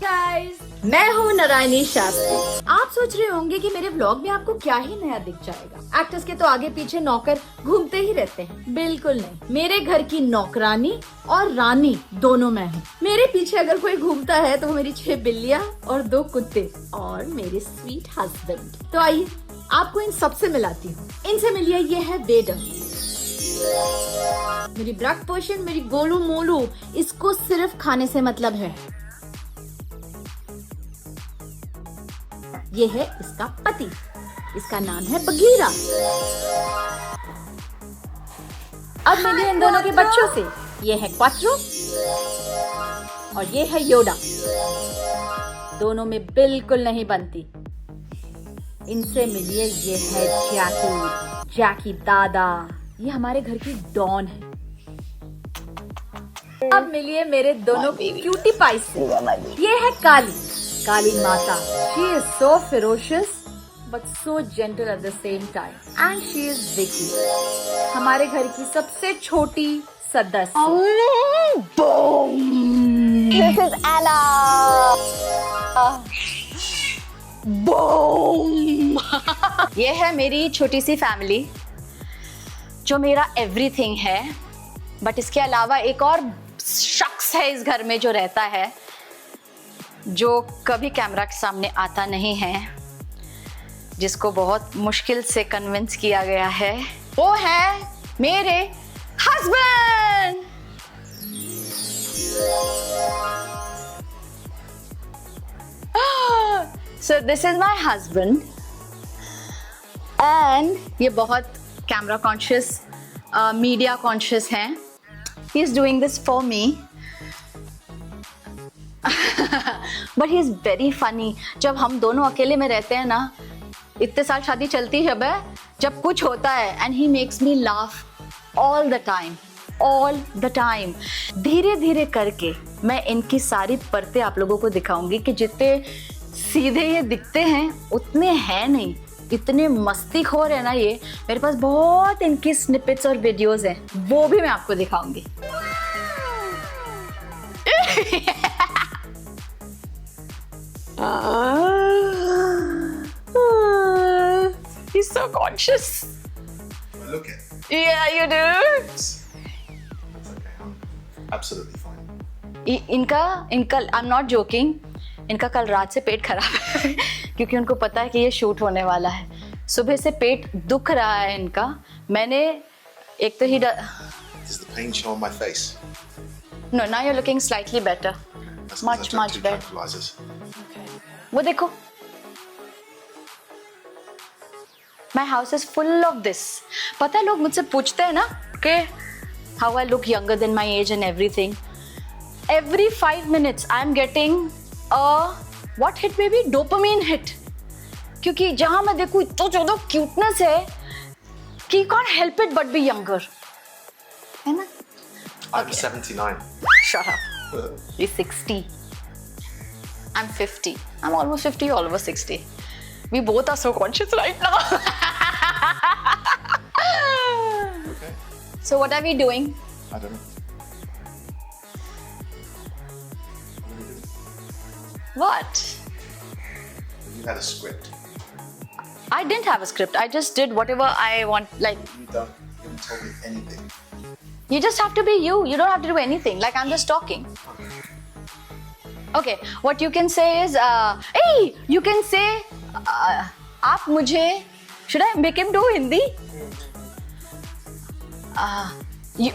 Guys, मैं हूँ नारायणी शास्त्री। आप सोच रहे होंगे कि मेरे व्लॉग में आपको क्या ही नया दिख जाएगा। एक्टर्स के तो आगे पीछे नौकर घूमते ही रहते हैं। बिल्कुल नहीं, मेरे घर की नौकरानी और रानी दोनों मैं हूँ। मेरे पीछे अगर कोई घूमता है तो वो मेरी 6 बिल्लियाँ और 2 कुत्ते और मेरे स्वीट हस्बैंड। तो आइए आपको इन सबसे मिलाती हूँ। इनसे मिलिए, ये है वेदर, मेरी ब्लड पोर्शन, मेरी गोलू मोलू। इसको सिर्फ खाने से मतलब है। ये है इसका पति, इसका नाम है बगीरा। अब मिलिए इन दोनों के बच्चों से। ये है क्वाट्रो और ये है योडा। दोनों में बिल्कुल नहीं बनती। इनसे मिलिए, ये है जैकी, जैकी दादा। ये हमारे घर की डॉन है। अब मिलिए मेरे दोनों क्यूटी पाई से। ये है काली, काली माता। She is so ferocious but so gentle at the same time. And she is Vicky, हमारे घर की सबसे छोटी सदस्य। Boom! This is Ella. Boom! ये है मेरी छोटी सी फैमिली जो मेरा एवरीथिंग है। बट इसके अलावा एक और शख्स है इस घर में जो रहता है, जो कभी कैमरा के सामने आता नहीं है, जिसको बहुत मुश्किल से कन्विंस किया गया है। वो है मेरे husband. So this is my husband and ये बहुत कैमरा कॉन्शियस, मीडिया कॉन्शियस हैं। He is doing this for me. But he is very funny. जब हम दोनों अकेले में रहते हैं ना, इतने साल शादी चलती है, जब कुछ होता है and he makes me laugh all the time, all the time. धीरे धीरे करके मैं इनकी सारी परतें आप लोगों को दिखाऊंगी कि जितने सीधे ये दिखते हैं उतने हैं नहीं, इतने मस्तीखोर है ना ये। मेरे पास बहुत इनकी स्निपेट्स और वीडियोस हैं, वो भी मैं आपको दिखाऊंगी। He's so conscious. I look it. Yeah, you do. It's okay. I'm absolutely fine. इनका I'm not joking, इनका कल रात से पेट खराब है क्योंकि उनको पता है कि ये शूट होने वाला है। सुबह से पेट दुख रहा है इनका। मैंने एक तो ही Does the pain show on my face? No, now you're looking slightly better. That's 'cause Much, I took much 2 better. tranquilizers. वो देखो, My house is full of this. पता है, लोग मुझसे पूछते हैं ना कि how I look younger than my age and everything. Every 5 minutes I am getting a what hit baby? Dopamine hit. क्योंकि जहाँ मैं देखूँ इतना ज़्यादा क्यूटनेस है कि you can't help it but be younger. है ना? I'm 79. Shut up. You're 60. I'm 50. I'm almost 50, almost 60. We both are so conscious right now. Okay. So what are we doing? I don't know. What are we doing? What? You had a script. I didn't have a script. I just did whatever I want. Like, You haven't told me anything. you just have to be you. You don't have to do anything. Like, I'm just talking. Okay, what you can say is, hey, you can say, आप मुझे, should I make him do Hindi?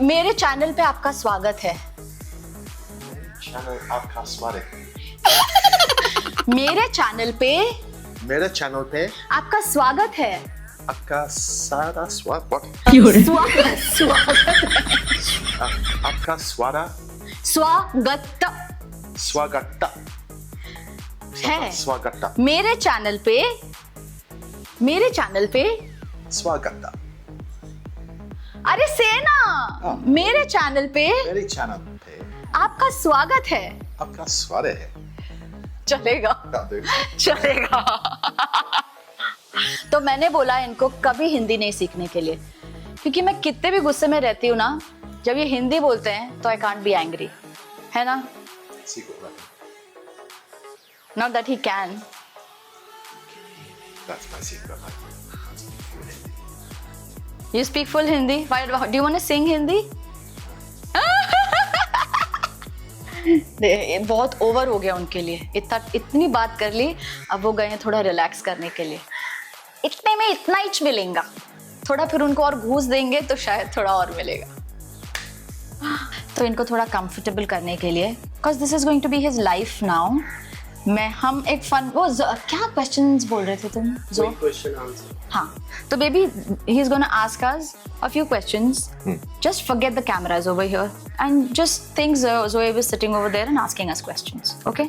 मेरे channel पे आपका स्वागत है। Channel आपका स्वागत। मेरे चैनल पे मेरे चैनल पे आपका स्वागत है। आपका सारा स्वागत। स्वागत, स्वागत, आपका स्वागत स्वागत है। स्वागत मेरे चैनल पे स्वागत। अरे सेना, मेरे चैनल पे मेरे चैनल पे आपका स्वागत है। आपका स्वागत है। चलेगा, चलेगा। तो मैंने बोला इनको कभी हिंदी नहीं सीखने के लिए, क्योंकि मैं कितने भी गुस्से में रहती हूँ ना, जब ये हिंदी बोलते हैं तो आई कांट बी एंग्री, है ना? Not that he can. That's my secret. You speak full Hindi. Why, do you want to sing Hindi? बहुत ओवर हो गया उनके लिए. इतनी बात कर ली. अब वो गए हैं थोड़ा रिलैक्स करने के लिए. इतने में इतना ही मिलेगा. थोड़ा फिर उनको और घूस देंगे तो शायद थोड़ा और मिलेगा. तो इनको थोड़ा कंफर्टेबल करने के लिए, because this is going to be his life now. हम एक फन क्या क्वेश्चंस बोल रहे थे तुम? जो क्वेश्चन आंसर. हाँ, तो baby he is gonna ask us a few questions. Just forget the cameras over here and just think Zoe was sitting over there and asking us questions. Okay?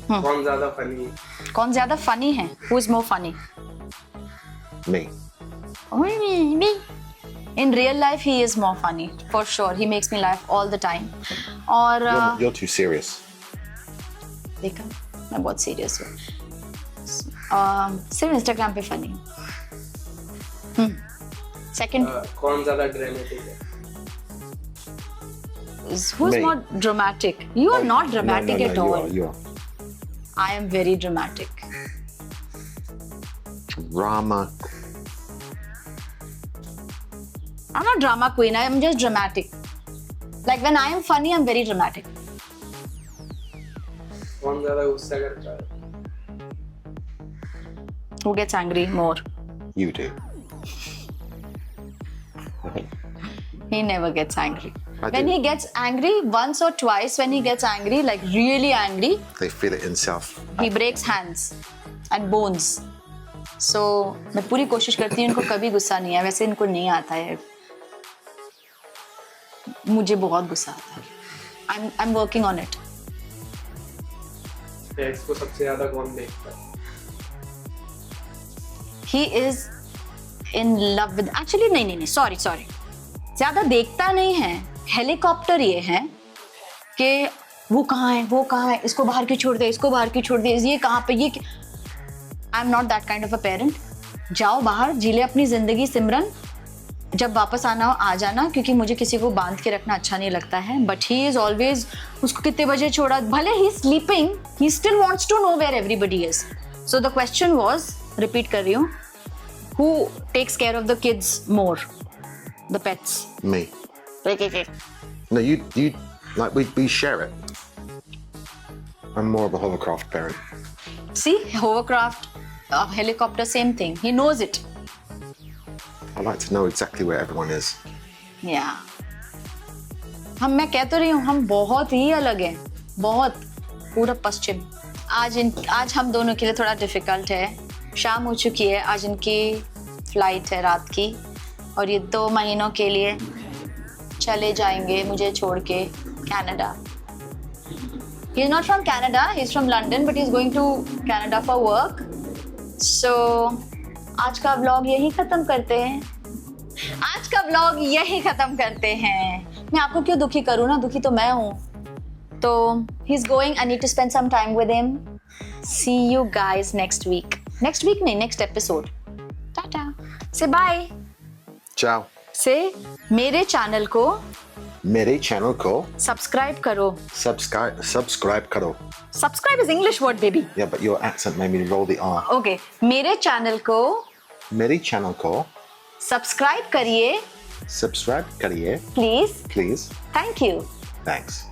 कौन ज्यादा funny? कौन ज्यादा funny है? Who is more funny? Me. Me. In real life, he is more funny for sure. He makes me laugh all the time. और You're too serious. देखा, मैं बहुत serious हूँ. सिर्फ Instagram पे funny. Second, कौन ज्यादा ड्रामेटिक है? who's Me. more dramatic? You are not dramatic no, at no, all. You are. I am very dramatic. Drama. I'm not drama queen. I am just dramatic. Like when I am funny, I'm very dramatic. कौन ज्यादा गुस्सा करता है? Who gets angry more? You do. He never gets angry. I When do. he gets angry, once or twice, when he gets angry, like really angry, They feel it in self. he breaks hands and bones. So मैं पूरी कोशिश करती हूँ इनको कभी गुस्सा नहीं है. वैसे इनको नहीं आता है. मुझे बहुत गुस्सा आता है. I'm working on it. X को सबसे ज्यादा कौन देखता है? He is in love with. Actually नहीं. Sorry. ज्यादा देखता नहीं है. हेलीकॉप्टर ये है कि वो कहाँ है, इसको बाहर क्यों छोड़ दे, इसको बाहर क्यों छोड़ दे, ये कहाँ पे, ये. I am not that kind of a parent. जाओ बाहर, जी ले अपनी जिंदगी सिमरन. जब वापस आना हो आ जाना, क्योंकि मुझे किसी को बांध के रखना अच्छा नहीं लगता है. बट ही इज ऑलवेज, उसको कितने बजे छोड़ा, भले ही sleeping, he still wants to know where everybody is. So the question was, repeat कर रही हूँ, who takes care of the kids more, the pets? Me. No, you like we share it. I'm more of a hovercraft parent. See, hovercraft, helicopter, same thing. He knows it. I like to know exactly where everyone is. Yeah. मैं कह तो रही हूँ, हम बहुत ही अलग हैं, बहुत, पूरा पश्चिम. आज हम दोनों के लिए थोड़ा डिफिकल्ट है. शाम हो चुकी है, आज इनकी फ्लाइट है रात की, और ये 2 महीनों के लिए चले जाएंगे मुझे छोड़ के Canada. He is not from Canada, he is from London, but he is going to Canada for work. So आज का व्लॉग यही खत्म करते हैं. मैं आपको क्यों दुखी करूँ ना, दुखी तो मैं हूँ. तो he is going, I need to spend some time with him. See you guys next week. Next week नहीं, next episode. Tata. Say bye. Ciao. Say मेरे चैनल को सब्सक्राइब करो. Subscribe karo. Subscribe is English word, baby. Yeah, but your accent made me roll the R. Okay. मेरे channel को मेरे channel ko subscribe करिए subscribe kariye, please. please. Thank you. Thanks.